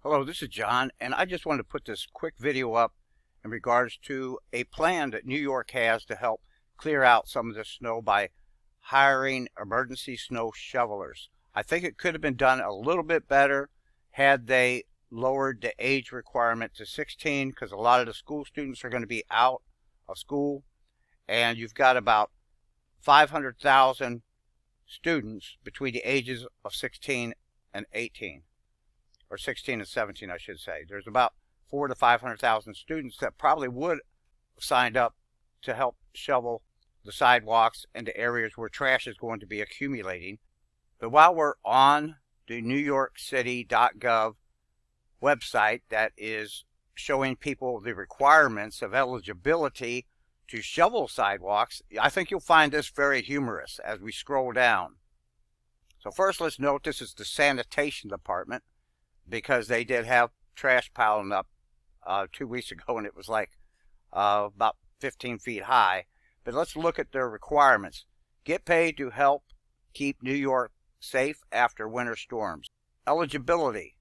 Hello, this is John, and I just wanted to put this quick video up in regards to a plan that New York has to help clear out some of the snow by hiring emergency snow shovelers. I think it could have been done a little bit better had they lowered the age requirement to 16, because a lot of the school students are going to be out of school, and you've got about 500,000 students between the ages of 16 and 18. Or 16 and 17, I should say. There's about 400,000 to 500,000 students that probably would have signed up to help shovel the sidewalks and the areas where trash is going to be accumulating. But while we're on the NewYorkCity.gov website that is showing people the requirements of eligibility to shovel sidewalks, I think you'll find this very humorous as we scroll down. So first, let's note this is the sanitation department, because they did have trash piling up 2 weeks ago, and it was like about 15 feet high. But let's look at their requirements. Get paid to help keep New York safe after winter storms. Eligibility.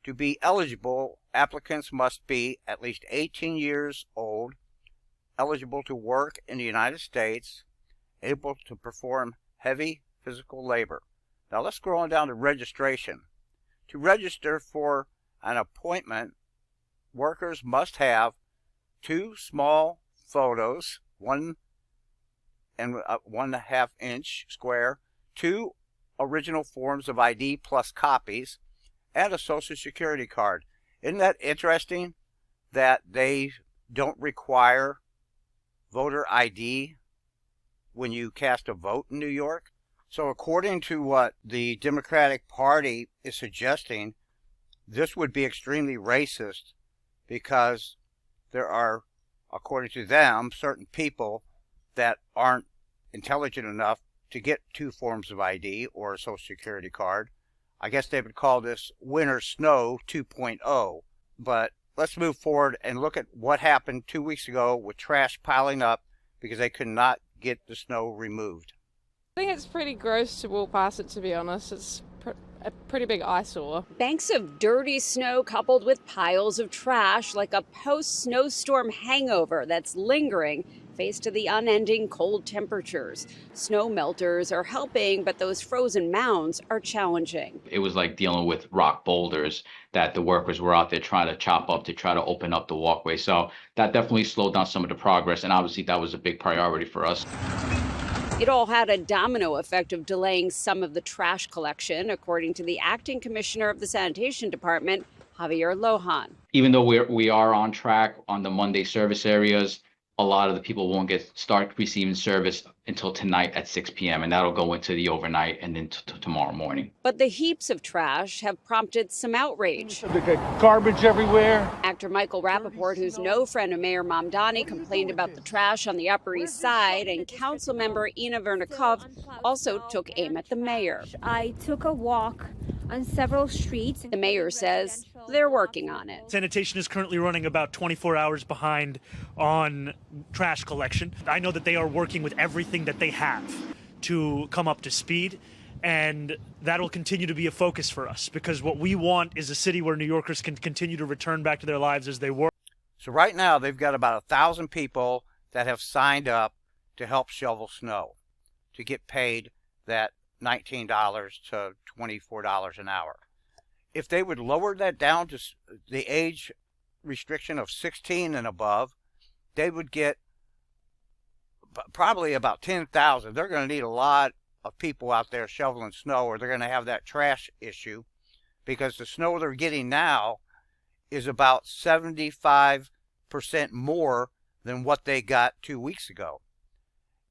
To be eligible, applicants must be at least 18 years old, eligible to work in the United States, able to perform heavy physical labor. Now let's scroll on down to registration. To register for an appointment, workers must have 2 small photos, 1 and 1.5 inch square, 2 original forms of ID plus copies, and a Social Security card. Isn't that interesting that they don't require voter ID when you cast a vote in New York? So according to what the Democratic Party is suggesting, this would be extremely racist, because there are, according to them, certain people that aren't intelligent enough to get 2 forms of ID or a Social Security card. I guess they would call this Winter Snow 2.0. But let's move forward and look at what happened 2 weeks ago with trash piling up because they could not get the snow removed. I think it's pretty gross to walk past it, to be honest. It's a pretty big eyesore. Banks of dirty snow coupled with piles of trash, like a post-snowstorm hangover that's lingering faced to the unending cold temperatures. Snow melters are helping, but those frozen mounds are challenging. It was like dealing with rock boulders that the workers were out there trying to chop up to try to open up the walkway. So that definitely slowed down some of the progress, and obviously that was a big priority for us. It all had a domino effect of delaying some of the trash collection, according to the acting commissioner of the sanitation department, Javier Lohan. Even though we are on track on the Monday service areas, a lot of the people won't start receiving service until tonight at 6 p.m. and that'll go into the overnight and then tomorrow morning. But the heaps of trash have prompted some outrage. They got garbage everywhere. Actor Michael Rappaport, who's no friend of Mayor Mamdani, complained about the trash on the Upper East Side, and council member Ina Vernikov also took aim at the mayor. I took a walk on several streets. The mayor says they're working on it. Sanitation is currently running about 24 hours behind on trash collection. I know that they are working with everything that they have to come up to speed, and that will continue to be a focus for us, because what we want is a city where New Yorkers can continue to return back to their lives as they were. So right now they've got about 1,000 people that have signed up to help shovel snow to get paid that $19 to $24 an hour. If they would lower that down to the age restriction of 16 and above, they would get probably about 10,000. They're going to need a lot of people out there shoveling snow, or they're going to have that trash issue, because the snow they're getting now is about 75% more than what they got 2 weeks ago.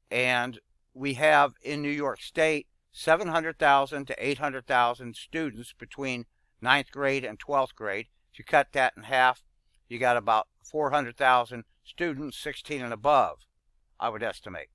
And we have in New York State 700,000 to 800,000 students between 9th grade and 12th grade. If you cut that in half, you got about 400,000 students 16 and above, I would estimate.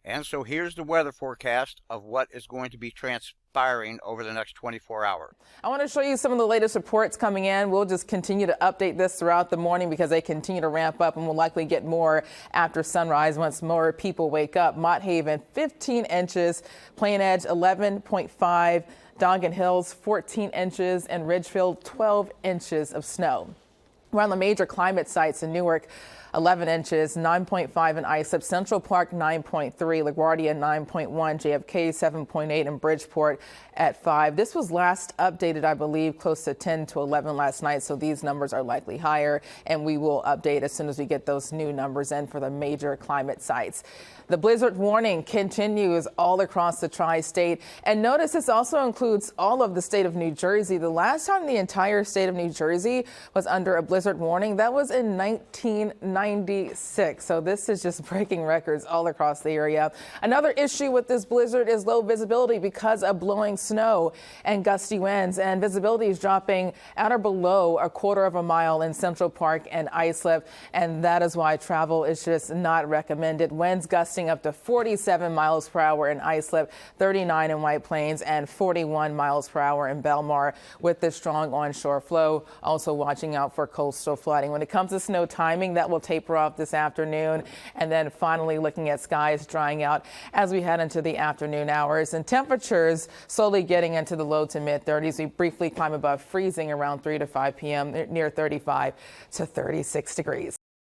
And so here's the weather forecast of what is going to be transpiring over the next 24 hours. I want to show you some of the latest reports coming in. We'll just continue to update this throughout the morning because they continue to ramp up, and we'll likely get more after sunrise once more people wake up. Mott Haven, 15 inches. Plain Edge, 11.5. Dongan Hills 14 inches, and Ridgefield 12 inches of snow. We're on the major climate sites in Newark. 11 inches, 9.5 in Islip, Central Park 9.3, LaGuardia 9.1, JFK 7.8, and Bridgeport at 5. This was last updated, I believe, close to 10 to 11 last night, so these numbers are likely higher, and we will update as soon as we get those new numbers in for the major climate sites. The blizzard warning continues all across the tri-state, and notice this also includes all of the state of New Jersey. The last time the entire state of New Jersey was under a blizzard warning, that was in 1996. So this is just breaking records all across the area. Another issue with this blizzard is low visibility because of blowing snow and gusty winds, and visibility is dropping at or below a quarter of a mile in Central Park and Islip, and that is why travel is just not recommended. Winds gusting up to 47 miles per hour in Islip, 39 in White Plains, and 41 miles per hour in Belmar. With the strong onshore flow, also watching out for coastal flooding. When it comes to snow timing, that will taper off this afternoon, and then finally looking at skies drying out as we head into the afternoon hours, and temperatures slowly getting into the low to mid 30s. We briefly climb above freezing around 3 to 5 p.m. near 35 to 36 degrees.